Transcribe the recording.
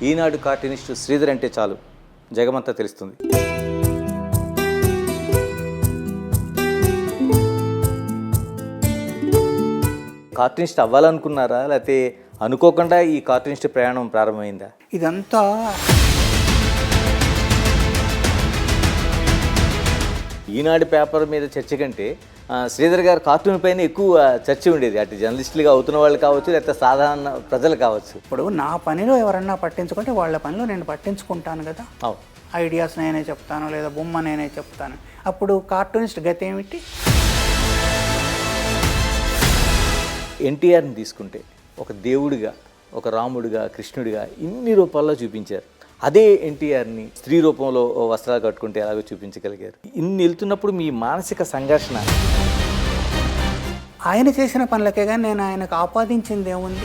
ఈనాడు cartoonist Sridhar అంటే చాలు జగమంతా తెలుస్తుంది. కార్టూనిస్ట్ అవ్వాలనుకున్నారా, లేకపోతే అనుకోకుండా ఈ కార్టూనిస్ట్ ప్రయాణం ప్రారంభమైందా? ఇదంతా ఈనాడు పేపర్ మీద చర్చ కంటే శ్రీధర్ గారు కార్టూన్ పైన ఎక్కువ చర్చ ఉండేది, అటు జర్నలిస్టులుగా అవుతున్న వాళ్ళు కావచ్చు, లేకపోతే సాధారణ ప్రజలు కావచ్చు. ఇప్పుడు నా పనిలో ఎవరన్నా పట్టించుకుంటే వాళ్ళ పనిలో నేను పట్టించుకుంటాను కదా. అవును, ఐడియాస్ నేనే చెప్తాను, లేదా బొమ్మ నేనే చెప్తాను. అప్పుడు కార్టూనిస్ట్ గతి ఏమిటి? ఎన్టీఆర్ని తీసుకుంటే ఒక దేవుడిగా, ఒక రాముడిగా, కృష్ణుడిగా ఇన్ని రూపాల్లో చూపించారు. అదే ఎన్టీఆర్ని స్త్రీ రూపంలో వస్త్రాలు కట్టుకుంటే ఎలాగో చూపించగలిగారు. ఇన్ని వెళ్తున్నప్పుడు మీ మానసిక సంఘర్షణ? ఆయన చేసిన పనులకే కానీ నేను ఆయనకు ఆపాదించింది ఏముంది?